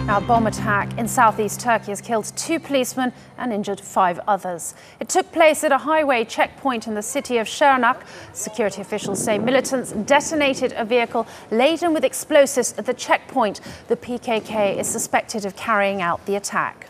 Now, a bomb attack in southeast Turkey has killed 2 policemen and injured 5 others. It took place at a highway checkpoint in the city of Şırnak. Security officials say militants detonated a vehicle laden with explosives at the checkpoint. The PKK is suspected of carrying out the attack.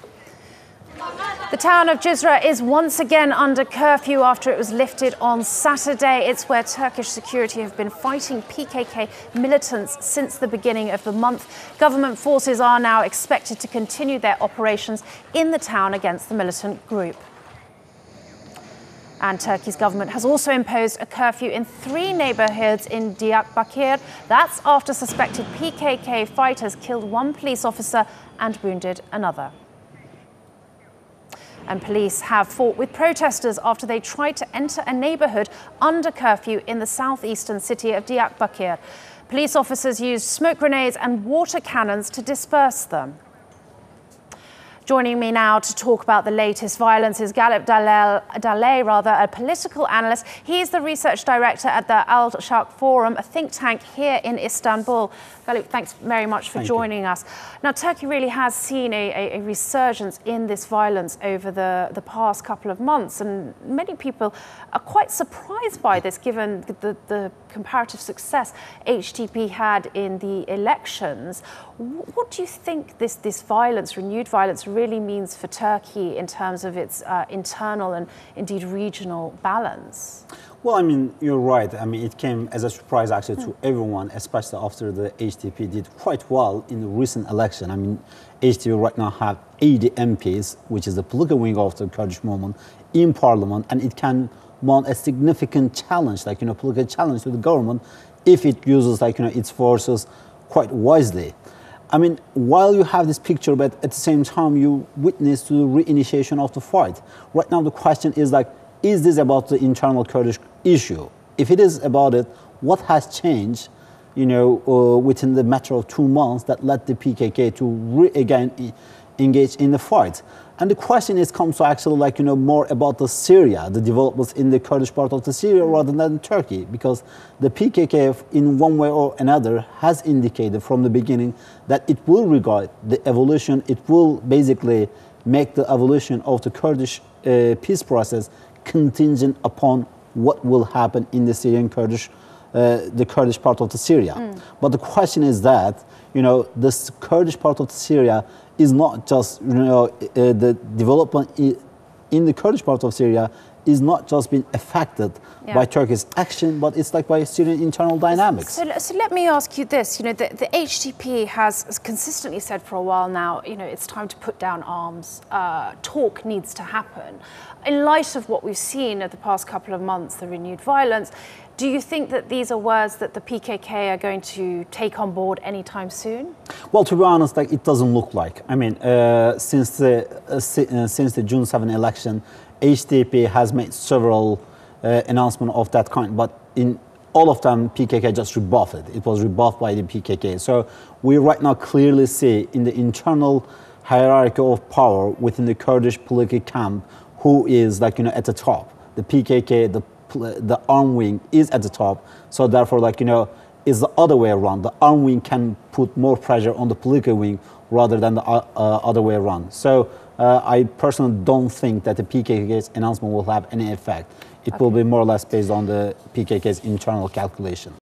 The town of Cizre is once again under curfew after it was lifted on Saturday. It's where Turkish security have been fighting PKK militants since the beginning of the month. Government forces are now expected to continue their operations in the town against the militant group. And Turkey's government has also imposed a curfew in 3 neighborhoods in Diyarbakir. That's after suspected PKK fighters killed 1 police officer and wounded another. And police have fought with protesters after they tried to enter a neighborhood under curfew in the southeastern city of Diyarbakir. Police officers used smoke grenades and water cannons to disperse them. Joining me now to talk about the latest violence is Galip Dalay, a political analyst. He is the research director at the Al Sharq Forum, a think tank here in Istanbul. Galip, thanks very much for joining us. Now, Turkey really has seen a resurgence in this violence over the past couple of months, and many people are quite surprised by this, given the comparative success HDP had in the elections. What do you think this violence, renewed violence, really means for Turkey in terms of its internal and indeed regional balance? Well, I mean, you're right. I mean, it came as a surprise actually to everyone, especially after the HDP did quite well in the recent election. I mean, HDP right now have 80 MPs, which is the political wing of the Kurdish movement, in parliament, and it can mount a significant challenge, political challenge to the government if it uses, its forces quite wisely. I mean, while you have this picture, but at the same time, you witness to the reinitiation of the fight. Right now, the question is this about the internal Kurdish issue? If it is about it, what has changed, within the matter of 2 months that led the PKK to again engage in the fight? And the question comes to actually more about the Syria, the developments in the Kurdish part of the Syria rather than Turkey, because the PKK in one way or another has indicated from the beginning that it will regard the evolution, it will basically make the evolution of the Kurdish peace process contingent upon what will happen in the Syrian Kurdish, the Kurdish part of the Syria. But the question is that, this Kurdish part of the Syria is not just, the development in the Kurdish part of Syria is not just being affected by Turkey's action, but it's by Syrian internal dynamics. So let me ask you this, the HDP has consistently said for a while now, it's time to put down arms, talk needs to happen. In light of what we've seen over the past couple of months, the renewed violence, do you think that these are words that the PKK are going to take on board anytime soon? Well, to be honest, it doesn't look like. I mean, since the June 7 election, HDP has made several announcements of that kind, but in all of them, PKK just rebuffed it. It was rebuffed by the PKK. So we right now clearly see in the internal hierarchy of power within the Kurdish political camp who is at the top. The PKK, the arm wing is at the top. So therefore, is the other way around. The arm wing can put more pressure on the political wing rather than the other way around. So I personally don't think that the PKK's announcement will have any effect. It will be more or less based on the PKK's internal calculation.